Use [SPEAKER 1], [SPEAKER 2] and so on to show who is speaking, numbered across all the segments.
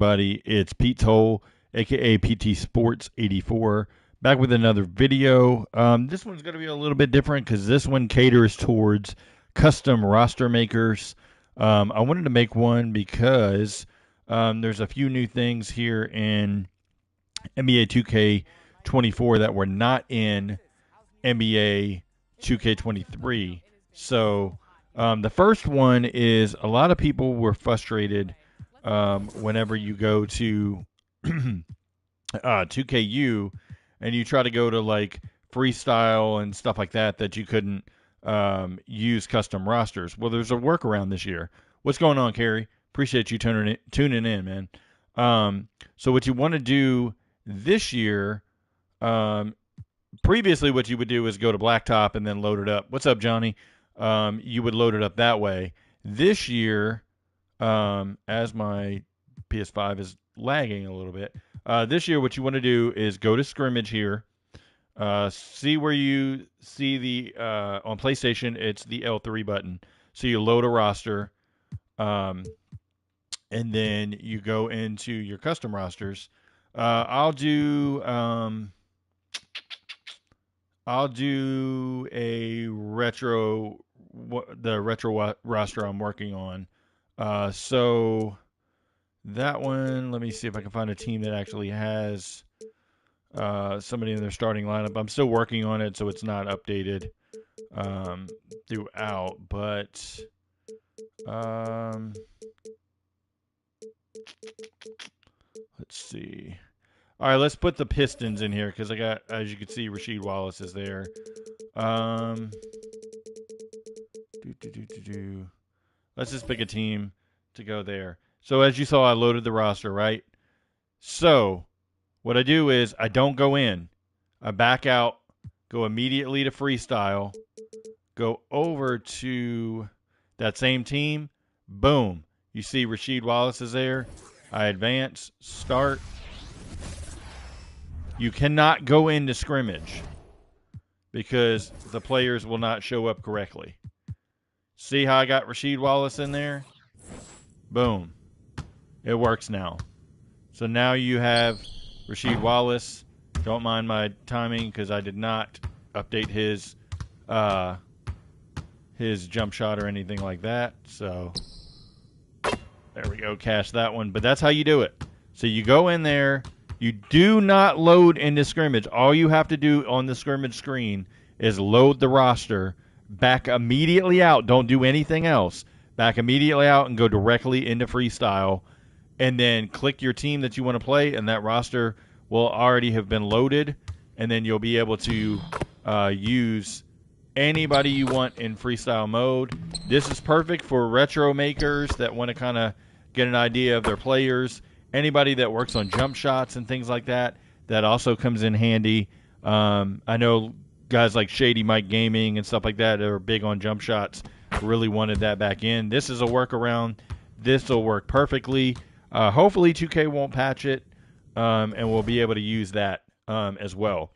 [SPEAKER 1] everybody? It's Pete's Hole, aka PT Sports 84, back with another video. This one's going to be a little bit different because this one caters towards custom roster makers. I wanted to make one because there's a few new things here in NBA 2K24 that were not in NBA 2K23. So the first one is a lot of people were frustrated whenever you go to 2KU and you try to go to like Freestyle and stuff like that, that you couldn't use custom rosters. Well, there's a workaround this year. What's going on, Carrie? Appreciate you tuning in, man. So what you want to do this year, previously what you would do is go to Blacktop and then load it up. What's up, Johnny? You would load it up that way. This year, as my PS5 is lagging a little bit, this year what you want to do is go to scrimmage here. See where you see the on PlayStation, it's the L3 button. So you load a roster, and then you go into your custom rosters. I'll do a retro, the retro roster I'm working on. So that one, let me see if I can find a team that actually has somebody in their starting lineup. I'm still working on it, so it's not updated throughout. But let's see. All right, let's put the Pistons in here because I got, as you can see, Rasheed Wallace is there. Let's just pick a team to go there. So as you saw, I loaded the roster, right? So what I do is I don't go in. I back out, go immediately to Freestyle, go over to that same team. Boom. You see Rasheed Wallace is there. I advance, start. You cannot go into scrimmage because the players will not show up correctly. See how I got Rasheed Wallace in there? Boom. It works now. So now you have Rasheed Wallace. Don't mind my timing because I did not update his jump shot or anything like that. So there we go. Cash that one. But that's how you do it. So you go in there. You do not load into scrimmage. All you have to do on the scrimmage screen is load the roster, back immediately out. Don't do anything else. Back immediately out and go directly into Freestyle. And then click your team that you want to play, and that roster will already have been loaded. And then you'll be able to use anybody you want in Freestyle mode. This is perfect for retro makers that want to kind of get an idea of their players. Anybody that works on jump shots and things like that, that also comes in handy. I know guys like Shady Mike Gaming and stuff like that are big on jump shots. Really wanted that back in. This is a workaround. This will work perfectly. Hopefully 2K won't patch it, and we'll be able to use that as well.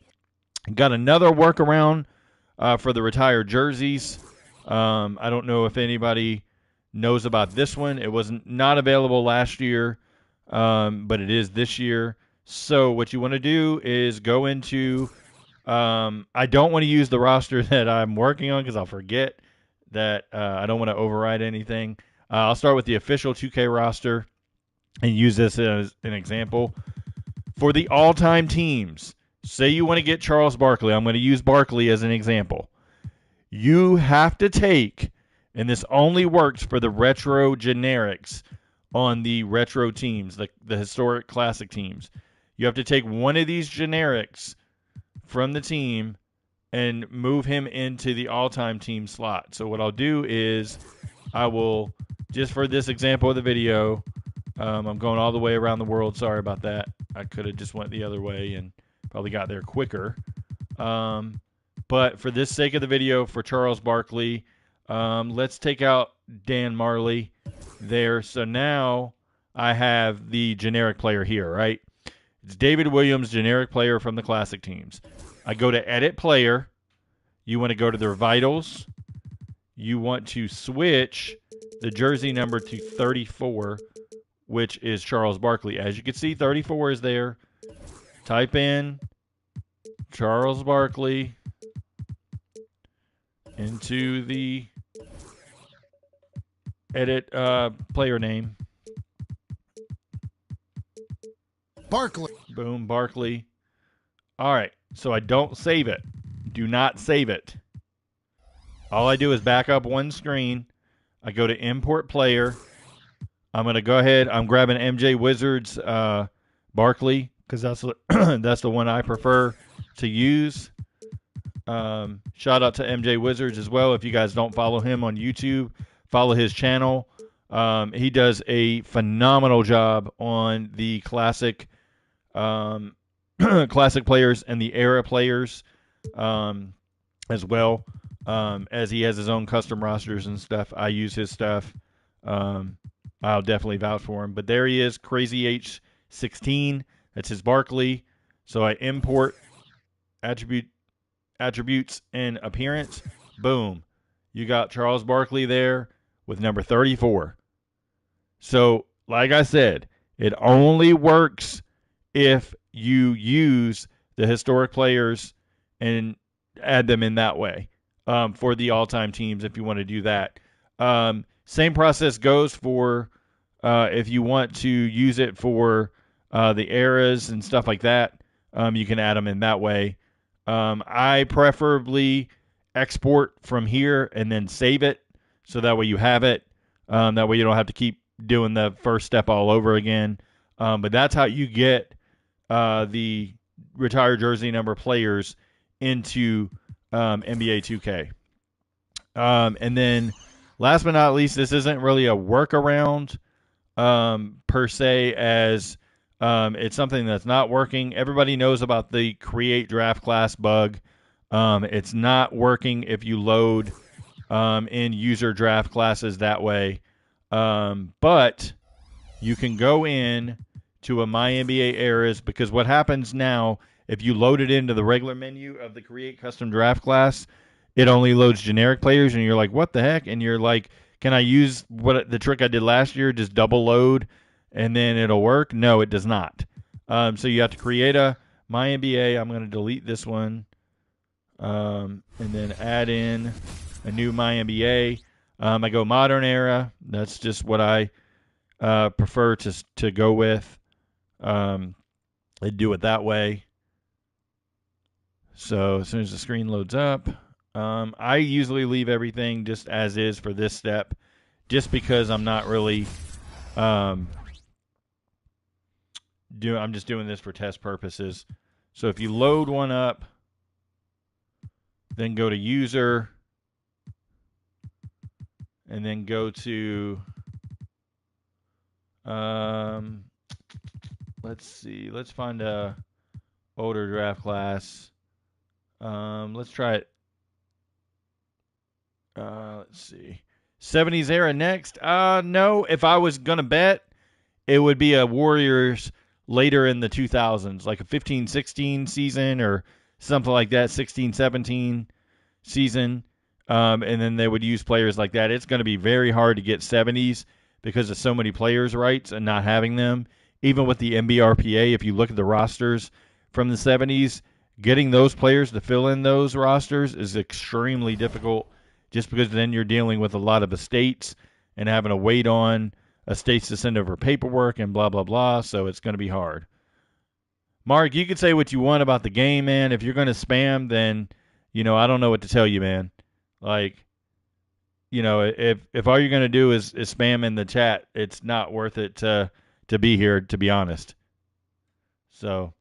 [SPEAKER 1] Got another workaround for the retired jerseys. I don't know if anybody knows about this one. It was not available last year. But it is this year. So what you want to do is go into, I don't want to use the roster that I'm working on because I'll forget that I don't want to override anything. I'll start with the official 2K roster and use this as an example. For the all-time teams, say you want to get Charles Barkley. I'm going to use Barkley as an example. You have to take, and this only works for the retro generics, on the retro teams, the historic classic teams. You have to take one of these generics from the team and move him into the all-time team slot. So what I'll do is I will, just for this example of the video, I'm going all the way around the world. Sorry about that. I could have just went the other way and probably got there quicker. But for this sake of the video, for Charles Barkley, let's take out Dan Marley there. So now I have the generic player here, right? It's David Williams, generic player from the classic teams. I go to edit player. You want to go to their vitals. You want to switch the jersey number to 34. which is Charles Barkley. As you can see, 34 is there. Type in Charles Barkley into the edit player name.
[SPEAKER 2] Barkley.
[SPEAKER 1] Boom, Barkley. All right, so I don't save it. Do not save it. All I do is back up one screen. I go to import player. I'm going to go ahead. I'm grabbing MJ Wizards Barkley because that's that's the one I prefer to use. Shout out to MJ Wizards as well. If you guys don't follow him on YouTube, follow his channel. He does a phenomenal job on the classic classic players and the era players as well. As he has his own custom rosters and stuff. I use his stuff. I'll definitely vouch for him. But there he is, Crazy H16. That's his Barkley. So I import attributes and appearance. Boom. You got Charles Barkley there with number 34. So, like I said, it only works if you use the historic players and add them in that way for the all-time teams if you want to do that. Same process goes for if you want to use it for the eras and stuff like that. You can add them in that way. I preferably export from here and then save it so that way you have it. That way you don't have to keep doing the first step all over again. But that's how you get the retired jersey number players into NBA 2K. And then last but not least, this isn't really a workaround per se as it's something that's not working. Everybody knows about the create draft class bug. It's not working if you load in user draft classes that way. But you can go in to a My NBA Eras because what happens now, if you load it into the regular menu of the create custom draft class, it only loads generic players and you're like, what the heck? And you're like, can I use the trick I did last year, just double load and then it'll work? No, it does not. So you have to create a My NBA. I'm going to delete this one and then add in a new My NBA. I go modern era. That's just what I prefer to go with. I do it that way. So as soon as the screen loads up, I usually leave everything just as is for this step, just because I'm not really I'm just doing this for test purposes. So if you load one up, then go to user, and then go to let's see, let's find a older draft class. Let's try it. Let's see. 70s era next. No, if I was going to bet, it would be a Warriors later in the 2000s, like a 15-16 season or something like that, 16-17 season. And then they would use players like that. It's going to be very hard to get 70s because of so many players' rights and not having them. Even with the NBRPA, if you look at the rosters from the 70s, getting those players to fill in those rosters is extremely difficult just because then you're dealing with a lot of estates and having to wait on estates to send over paperwork and blah, blah, blah. So it's going to be hard. Mark, you can say what you want about the game, man. If you're going to spam, then, I don't know what to tell you, man. Like, if all you're going to do is spam in the chat, it's not worth it to be here, to be honest. So,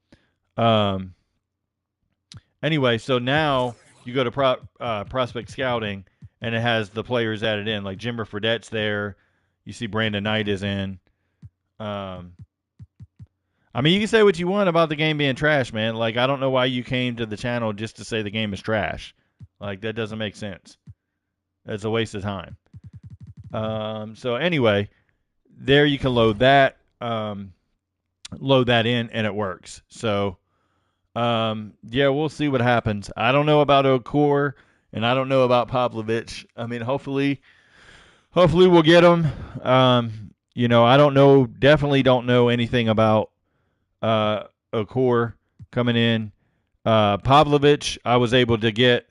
[SPEAKER 1] anyway, so now you go to prospect scouting, and it has the players added in. Like Jimmer Fredette's there. You see Brandon Knight is in. You can say what you want about the game being trash, man. Like, I don't know why you came to the channel just to say the game is trash. Like, that doesn't make sense. It's a waste of time. So anyway, there you can load that in, and it works. So, yeah, we'll see what happens. I don't know about Okor, and I don't know about Pavlovich. I mean, hopefully we'll get them. I don't know, definitely don't know anything about Okor coming in. Pavlovich, I was able to get,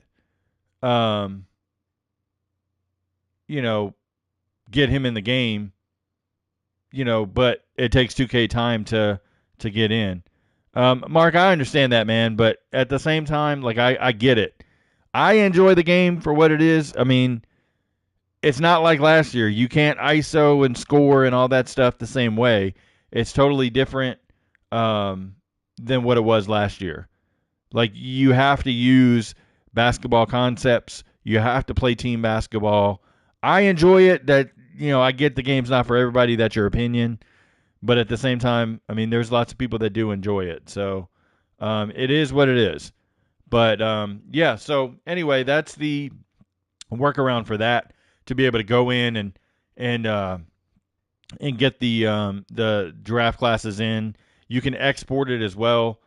[SPEAKER 1] um, you know, get him in the game, but it takes 2K time to get in. Mark, I understand that, man, but at the same time, like I get it. I enjoy the game for what it is. I mean, it's not like last year. You can't ISO and score and all that stuff the same way. It's totally different than what it was last year. Like, you have to use basketball concepts. You have to play team basketball. I enjoy it. That I get the game's not for everybody. That's your opinion. But at the same time, I mean, there's lots of people that do enjoy it. So it is what it is. But yeah. So anyway, that's the workaround for that, to be able to go in and get the draft classes in. You can export it as well.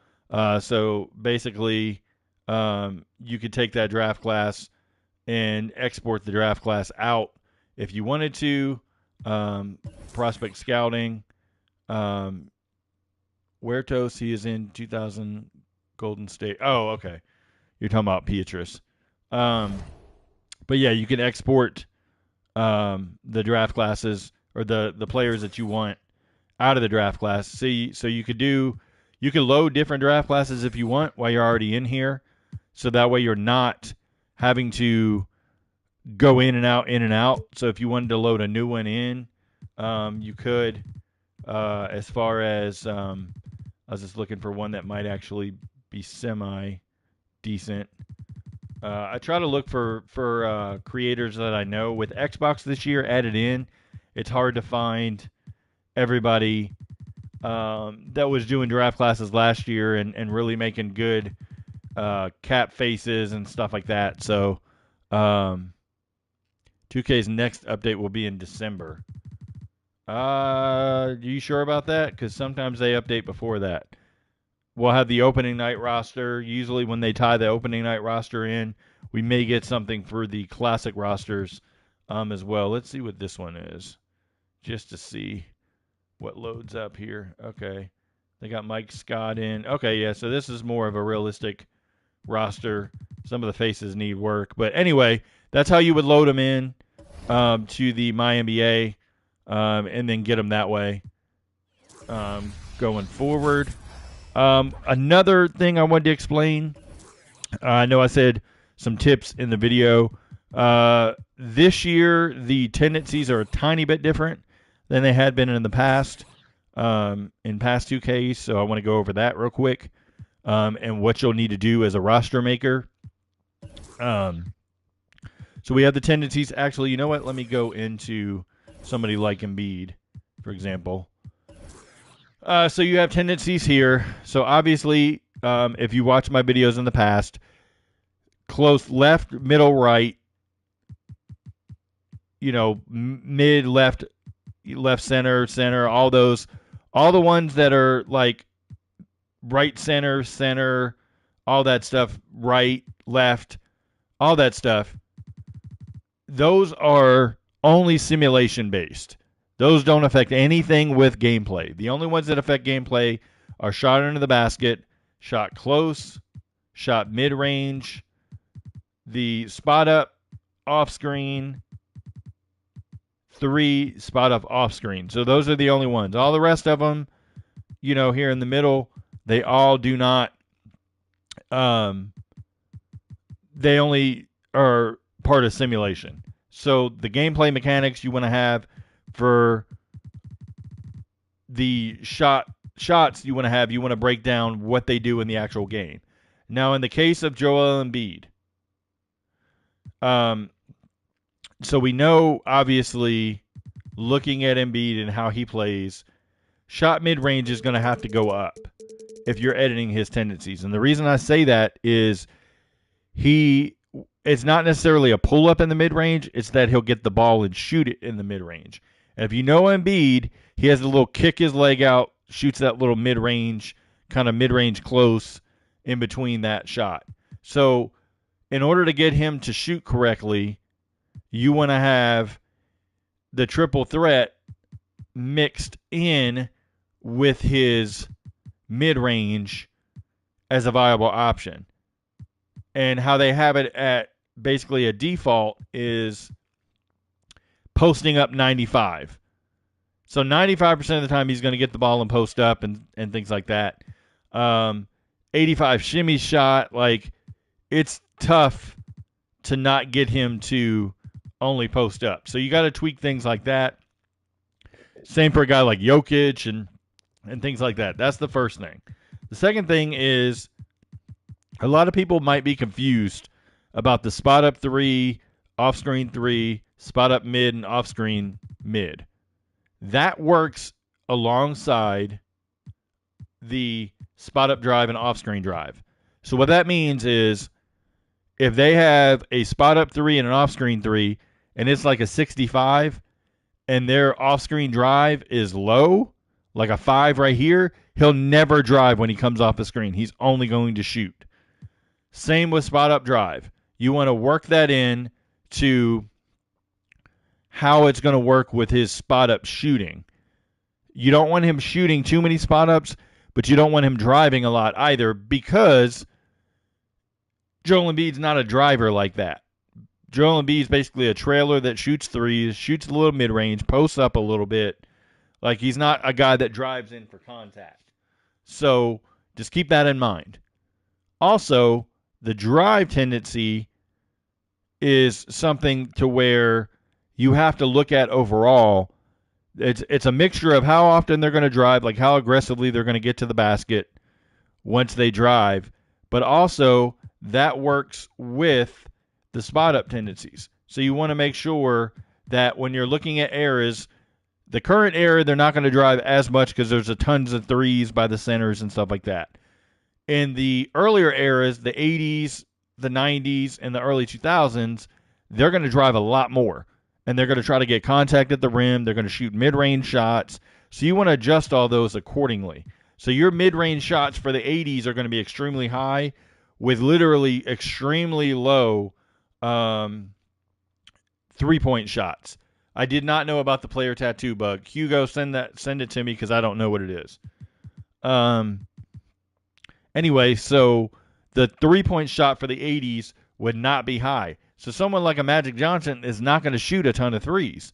[SPEAKER 1] So basically, you could take that draft class and export the draft class out if you wanted to. Prospect scouting. Huertos, he is in 2000 Golden State. Oh, okay. You're talking about Pietrus. But yeah, you can export the draft classes, or the players that you want out of the draft class. So you could load different draft classes if you want while you're already in here. So that way you're not having to go in and out. So if you wanted to load a new one in, you could. As far as I was just looking for one that might actually be semi decent. I try to look for creators that I know. With Xbox this year added in, it's hard to find everybody that was doing draft classes last year and really making good cap faces and stuff like that. So 2K's next update will be in December. Are you sure about that? Because sometimes they update before that. We'll have the opening night roster. Usually when they tie the opening night roster in, we may get something for the classic rosters as well. Let's see what this one is, just to see what loads up here. Okay. They got Mike Scott in. Okay, yeah, so this is more of a realistic roster. Some of the faces need work. But anyway, that's how you would load them in to the MyNBA and then get them that way going forward. Another thing I wanted to explain, I know I said some tips in the video. This year, the tendencies are a tiny bit different than they had been in the past, in past 2Ks. So I want to go over that real quick, and what you'll need to do as a roster maker. So we have the tendencies. Actually, you know what? Let me go into somebody like Embiid, for example. So you have tendencies here. So obviously, if you watch my videos in the past, close left, middle, right, mid, left, center, all the ones that are like right, center, all that stuff, right, left, all that stuff. Those are only simulation based. Those don't affect anything with gameplay. The only ones that affect gameplay are shot into the basket, shot close, shot mid-range, the spot up off screen, 3 spot up off screen. So those are the only ones. All the rest of them, here in the middle, they all do not, they only are part of simulation. So the gameplay mechanics you want to have for the shots you want to break down what they do in the actual game. Now, in the case of Joel Embiid, so we know, obviously, looking at Embiid and how he plays, shot mid-range is going to have to go up if you're editing his tendencies. And the reason I say that is it's not necessarily a pull-up in the mid-range, it's that he'll get the ball and shoot it in the mid-range. And if you know Embiid, he has a little kick his leg out, shoots that little mid-range, kind of mid-range close in between that shot. So in order to get him to shoot correctly, you want to have the triple threat mixed in with his mid-range as a viable option. And how they have it at basically a default is posting up 95. So 95% of the time he's going to get the ball and post up and things like that. 85 shimmy shot, like it's tough to not get him to only post up. So you got to tweak things like that. Same for a guy like Jokic and things like that. That's the first thing. The second thing is a lot of people might be confused about the spot up 3, off screen 3, spot up mid, and off screen mid. That works alongside the spot up drive and off screen drive. So what that means is if they have a spot up 3 and an off screen 3 and it's like a 65 and their off screen drive is low, like a 5 right here, he'll never drive when he comes off the screen. He's only going to shoot. Same with spot up drive. You want to work that in to how it's going to work with his spot up shooting. You don't want him shooting too many spot ups, but you don't want him driving a lot either, because Joel Embiid's not a driver like that. Joel Embiid's basically a trailer that shoots threes, shoots a little mid-range, posts up a little bit. Like, he's not a guy that drives in for contact. So just keep that in mind. Also, the drive tendency is something to where you have to look at overall. It's a mixture of how often they're going to drive, like how aggressively they're going to get to the basket once they drive, but also that works with the spot up tendencies. So you want to make sure that when you're looking at eras, the current era, they're not going to drive as much because there's a tons of threes by the centers and stuff like that. In the earlier eras, the 80s, the 90s, and the early 2000s, they're going to drive a lot more. And they're going to try to get contact at the rim. They're going to shoot mid-range shots. So you want to adjust all those accordingly. So your mid-range shots for the 80s are going to be extremely high with literally extremely low three-point shots. I did not know about the player tattoo bug. Hugo, send it to me because I don't know what it is. Anyway, so the three-point shot for the 80s would not be high. So someone like a Magic Johnson is not going to shoot a ton of threes.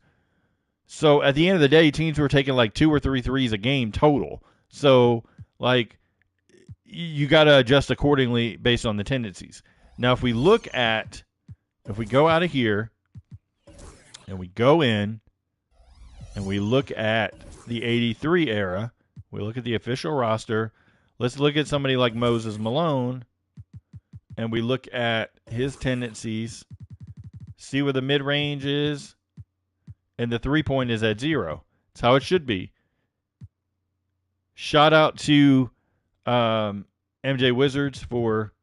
[SPEAKER 1] So at the end of the day, teams were taking like 2 or 3 threes a game total. So like you got to adjust accordingly based on the tendencies. Now, if we go out of here and we go in and we look at the 83 era, we look at the official roster. Let's look at somebody like Moses Malone. And we look at his tendencies, see where the mid-range is, and the three-point is at 0. That's how it should be. Shout out to MJ Wizards for,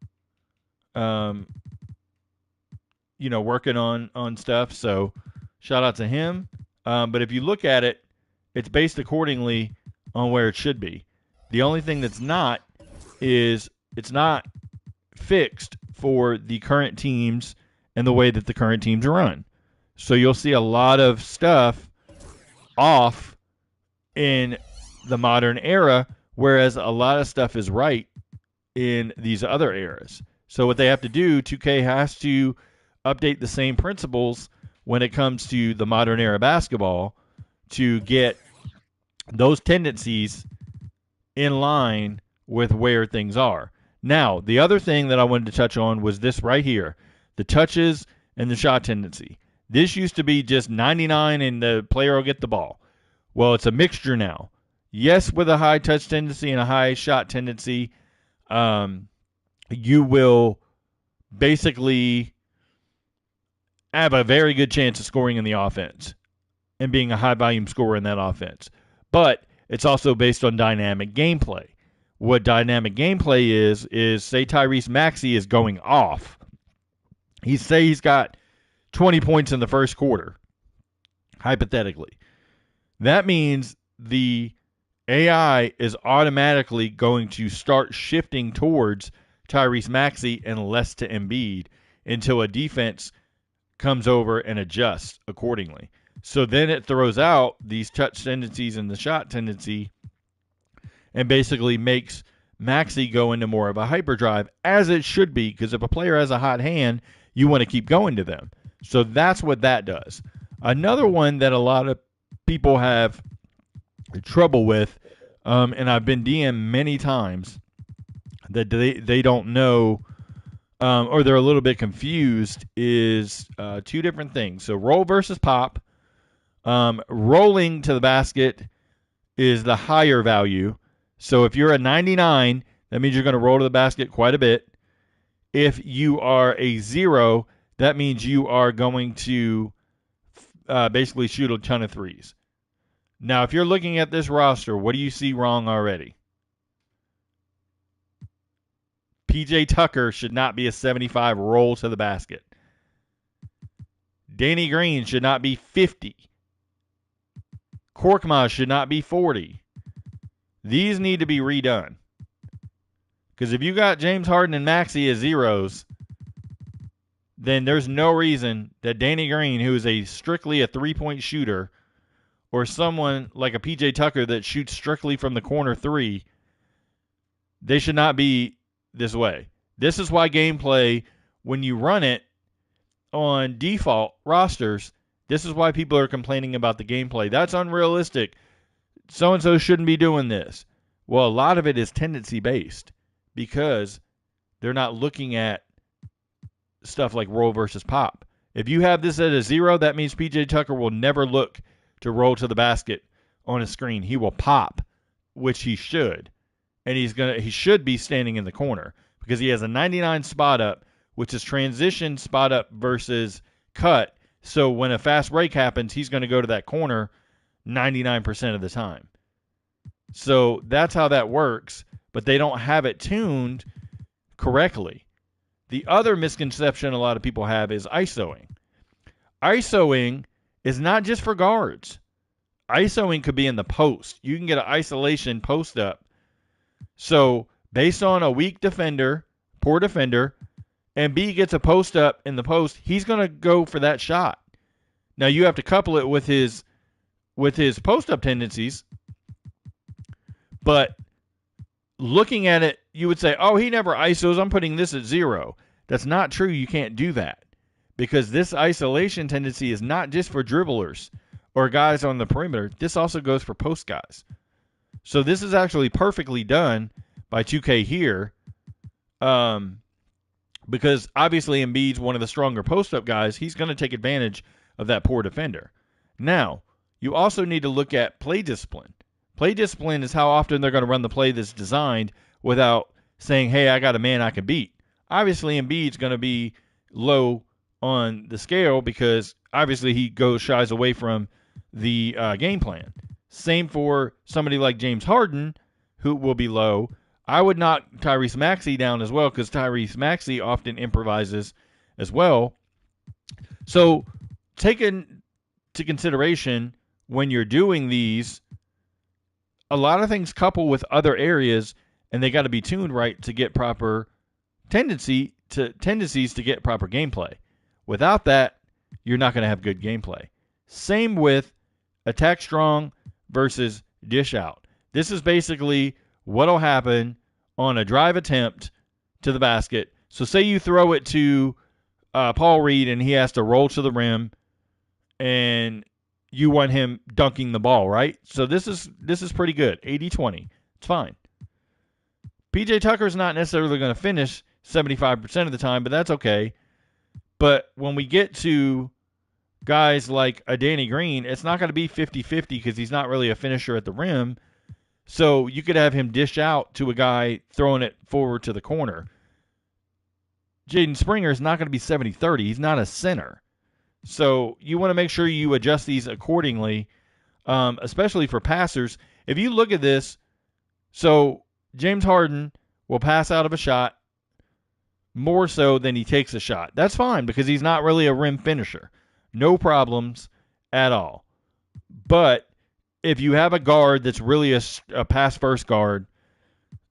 [SPEAKER 1] working on stuff. So shout out to him. But if you look at it, it's based accordingly on where it should be. The only thing that's not is it's not fixed for the current teams and the way that the current teams run. So you'll see a lot of stuff off in the modern era, whereas a lot of stuff is right in these other eras. So what they have to do, 2K has to update the same principles when it comes to the modern era basketball to get those tendencies in line with where things are. Now, the other thing that I wanted to touch on was this right here, the touches and the shot tendency. This used to be just 99 and the player will get the ball. Well, it's a mixture now. Yes, with a high touch tendency and a high shot tendency, you will basically have a very good chance of scoring in the offense and being a high volume scorer in that offense. But it's also based on dynamic gameplay. What dynamic gameplay is say Tyrese Maxey is going off. He's got 20 points in the first quarter, hypothetically. That means the AI is automatically going to start shifting towards Tyrese Maxey and less to Embiid until a defense comes over and adjusts accordingly. So then it throws out these touch tendencies and the shot tendency and basically makes Maxi go into more of a hyperdrive, as it should be, because if a player has a hot hand, you want to keep going to them. So that's what that does. Another one that a lot of people have trouble with, and I've been DM many times, that they don't know, or they're a little bit confused, is two different things. So roll versus pop. Rolling to the basket is the higher value. So if you're a 99, that means you're going to roll to the basket quite a bit. If you are a 0, that means you are going to basically shoot a ton of threes. Now, if you're looking at this roster, what do you see wrong already? PJ Tucker should not be a 75 roll to the basket. Danny Green should not be 50. Korkmaz should not be 40. These need to be redone. Because if you got James Harden and Maxey as zeros, then there's no reason that Danny Green, who is strictly a three-point shooter, or someone like a PJ Tucker that shoots strictly from the corner three, they should not be this way. This is why gameplay, when you run it on default rosters, this is why people are complaining about the gameplay. That's unrealistic. So-and-so shouldn't be doing this. Well, a lot of it is tendency-based because they're not looking at stuff like roll versus pop. If you have this at a 0, that means PJ Tucker will never look to roll to the basket on a screen. He will pop, which he should. And he should be standing in the corner because he has a 99 spot up, which is transition spot up versus cut. So when a fast break happens, he's going to go to that corner 99% of the time. So that's how that works, but they don't have it tuned correctly. The other misconception a lot of people have is ISOing. ISOing is not just for guards. ISOing could be in the post. You can get an isolation post up. So based on a weak defender, poor defender, and B gets a post up in the post, he's going to go for that shot. Now you have to couple it with his post up tendencies, but looking at it, you would say, oh, he never ISOs, I'm putting this at 0. That's not true. You can't do that because this isolation tendency is not just for dribblers or guys on the perimeter. This also goes for post guys. So this is actually perfectly done by 2K here, because obviously Embiid's one of the stronger post-up guys. He's going to take advantage of that poor defender. Now, you also need to look at play discipline. Play discipline is how often they're going to run the play that's designed without saying, hey, I got a man I can beat. Obviously, Embiid's going to be low on the scale because obviously he shies away from the game plan. Same for somebody like James Harden, who will be low. I would knock Tyrese Maxey down as well because Tyrese Maxey often improvises as well. So take into consideration when you're doing these, a lot of things couple with other areas, and they got to be tuned right to get proper tendencies to get proper gameplay. Without that, you're not going to have good gameplay. Same with attack strong versus dish out. This is basically what'll happen on a drive attempt to the basket. So say you throw it to Paul Reed and he has to roll to the rim and you want him dunking the ball, right? So this is pretty good. 80-20. It's fine. PJ Tucker's not necessarily going to finish 75% of the time, but that's okay. But when we get to guys like a Danny Green, it's not going to be 50-50 because he's not really a finisher at the rim. So you could have him dish out to a guy throwing it forward to the corner. Jaden Springer is not going to be 70-30. He's not a center. So you want to make sure you adjust these accordingly, especially for passers. If you look at this, so James Harden will pass out of a shot more so than he takes a shot. That's fine because he's not really a rim finisher. No problems at all. But if you have a guard that's really a pass-first guard,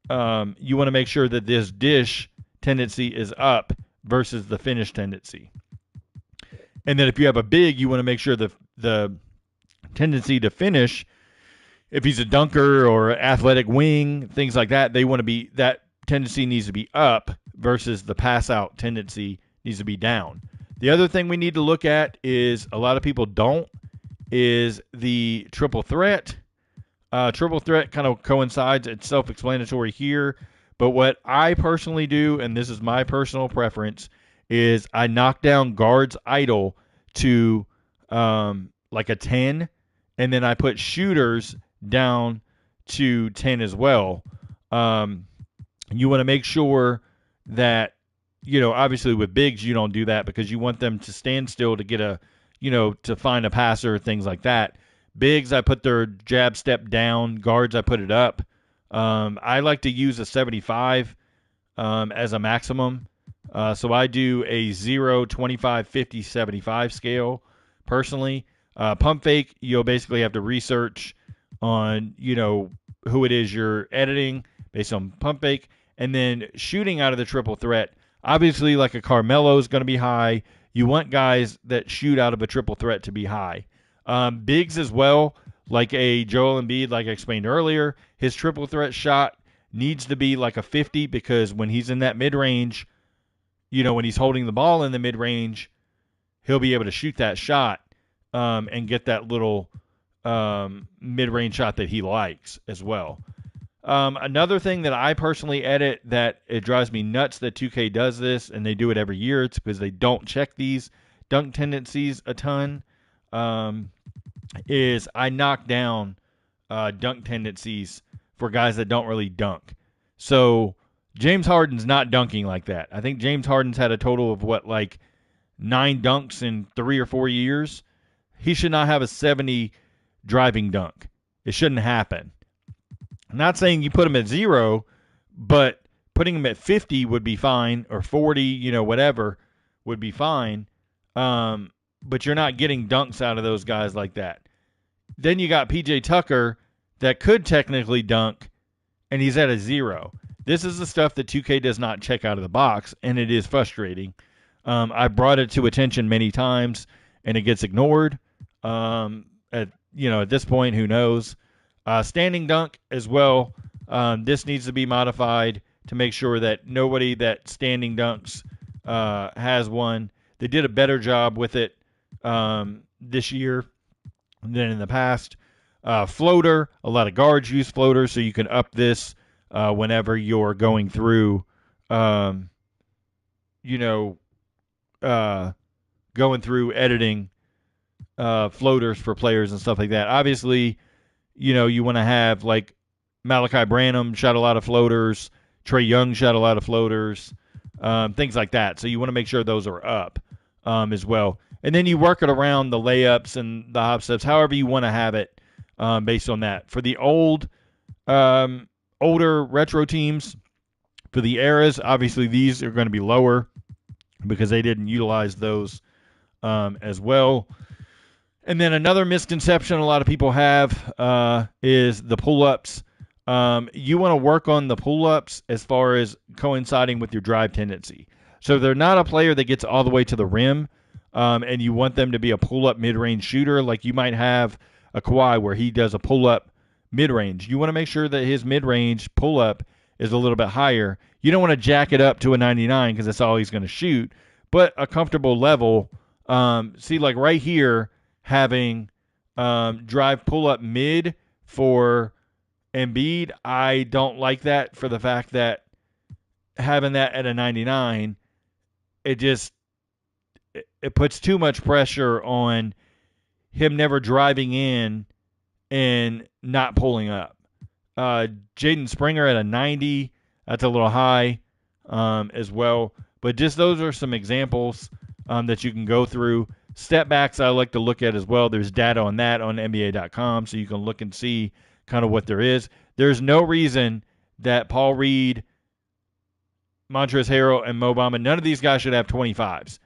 [SPEAKER 1] you want to make sure that this dish tendency is up versus the finish tendency. And then if you have a big, you want to make sure the the tendency to finish. If he's a dunker or athletic wing, things like that, that tendency needs to be up versus the pass out tendency needs to be down. The other thing we need to look at is a lot of people don't is the triple threat. Triple threat kind of coincides. It's self-explanatory here. But what I personally do, and this is my personal preference, is I knock down guards idle to like a 10, and then I put shooters down to 10 as well. You want to make sure that, obviously with bigs you don't do that because you want them to stand still to get to find a passer, things like that. Bigs, I put their jab step down. Guards, I put it up. I like to use a 75 as a maximum. So I do a 0, 25, 50, 75 scale personally. Pump fake, you'll basically have to research on, who it is you're editing based on pump fake. And then shooting out of the triple threat, obviously like a Carmelo is going to be high. You want guys that shoot out of a triple threat to be high. Bigs as well, like a Joel Embiid, like I explained earlier, his triple threat shot needs to be like a 50 because when he's in that mid-range, when he's holding the ball in the mid-range, he'll be able to shoot that shot and get that little mid-range shot that he likes as well. Another thing that I personally edit that it drives me nuts that 2K does this, and they do it every year, it's because they don't check these dunk tendencies a ton, is I knock down dunk tendencies for guys that don't really dunk. So James Harden's not dunking like that. I think James Harden's had a total of 9 dunks in 3 or 4 years. He should not have a 70 driving dunk. It shouldn't happen. I'm not saying you put him at 0, but putting him at 50 would be fine, or 40, whatever, would be fine. But you're not getting dunks out of those guys like that. Then you got PJ Tucker that could technically dunk, and he's at a 0. This is the stuff that 2K does not check out of the box, and it is frustrating. I brought it to attention many times, and it gets ignored. At this point, who knows? Standing dunk as well. This needs to be modified to make sure that nobody that standing dunks has one. They did a better job with it this year than in the past. Floater, a lot of guards use floaters, so you can up this whenever you're going through, going through editing floaters for players and stuff like that. Obviously, you want to have like Malachi Branham shot a lot of floaters, Trae Young shot a lot of floaters, things like that. So you want to make sure those are up as well. And then you work it around the layups and the hop steps, however you want to have it based on that. For the older retro teams, for the eras, obviously these are going to be lower because they didn't utilize those as well. And then another misconception a lot of people have is the pull-ups. You want to work on the pull-ups as far as coinciding with your drive tendency. So they're not a player that gets all the way to the rim, and you want them to be a pull-up mid-range shooter. Like you might have a Kawhi where he does a pull-up mid-range. You want to make sure that his mid-range pull-up is a little bit higher. You don't want to jack it up to a 99 because that's all he's going to shoot, but a comfortable level. See, like right here, having drive pull-up mid for Embiid, I don't like that for the fact that having that at a 99, it puts too much pressure on him never driving in and not pulling up. Jaden Springer at a 90, that's a little high as well. But just those are some examples that you can go through. Step backs I like to look at as well. There's data on that on NBA.com, so you can look and see kind of what there is. There's no reason that Paul Reed, Montrezl Harrell, and Mo Bamba, none of these guys should have 25s.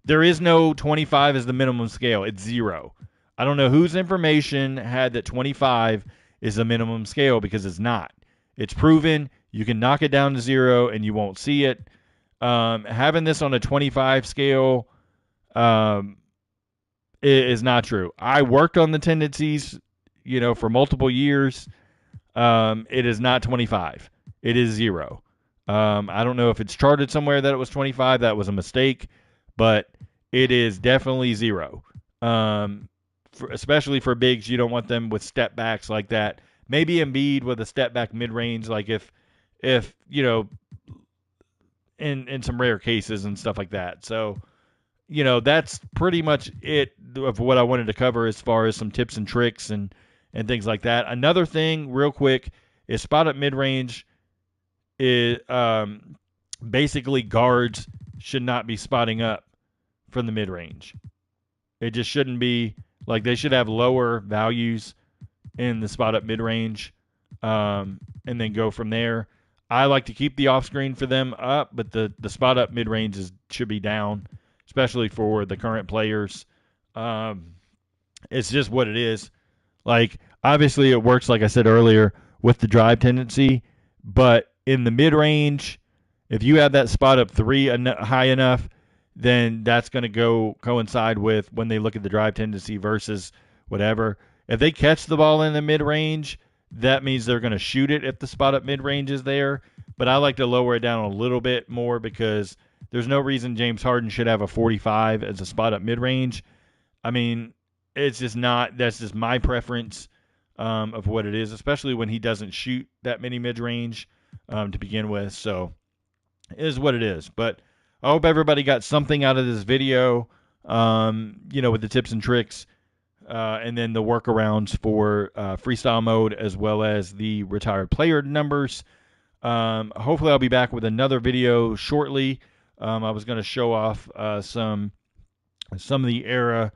[SPEAKER 1] There is no 25 as the minimum scale. It's 0. I don't know whose information had that 25 is the minimum scale because it's not. It's proven. You can knock it down to 0 and you won't see it. Having this on a 25 scale is not true. I worked on the tendencies, for multiple years. It is not 25. It is 0. I don't know if it's charted somewhere that it was 25. That was a mistake, but it is definitely 0. Especially for bigs, you don't want them with step backs like that. Maybe Embiid with a step back mid range, like if in some rare cases and stuff like that. So that's pretty much it of what I wanted to cover as far as some tips and tricks and things like that. Another thing, real quick, is spot up mid range. Is basically guards should not be spotting up from the mid range. It just shouldn't be like they should have lower values in the spot up mid range, and then go from there. I like to keep the off screen for them up, but the spot up mid range should be down, especially for the current players. It's just what it is. Like, obviously, it works, like I said earlier, with the drive tendency, but in the mid range, if you have that spot up 3 high enough, then that's going to coincide with when they look at the drive tendency versus whatever. If they catch the ball in the mid range, that means they're going to shoot it if the spot up mid range is there. But I like to lower it down a little bit more because there's no reason James Harden should have a 45 as a spot up mid range. I mean, it's just not. That's just my preference of what it is, especially when he doesn't shoot that many mid range to begin with. So it is what it is. But I hope everybody got something out of this video, with the tips and tricks, and then the workarounds for freestyle mode, as well as the retired player numbers. Hopefully I'll be back with another video shortly. I was going to show off some of the era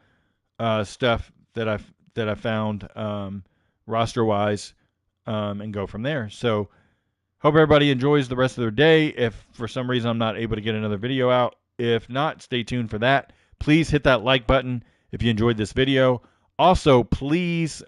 [SPEAKER 1] stuff that I found roster wise, and go from there. So hope everybody enjoys the rest of their day. If for some reason I'm not able to get another video out, if not, stay tuned for that. Please hit that like button if you enjoyed this video. Also, please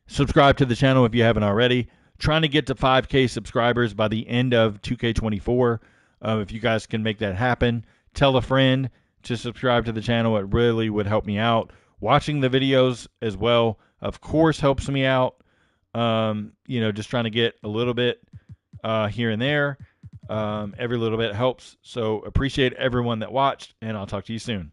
[SPEAKER 1] subscribe to the channel if you haven't already. Trying to get to 5K subscribers by the end of 2K24. If you guys can make that happen, tell a friend to subscribe to the channel. It really would help me out. Watching the videos as well, of course, helps me out. Just trying to get a little bit here and there. Every little bit helps. So appreciate everyone that watched, and I'll talk to you soon.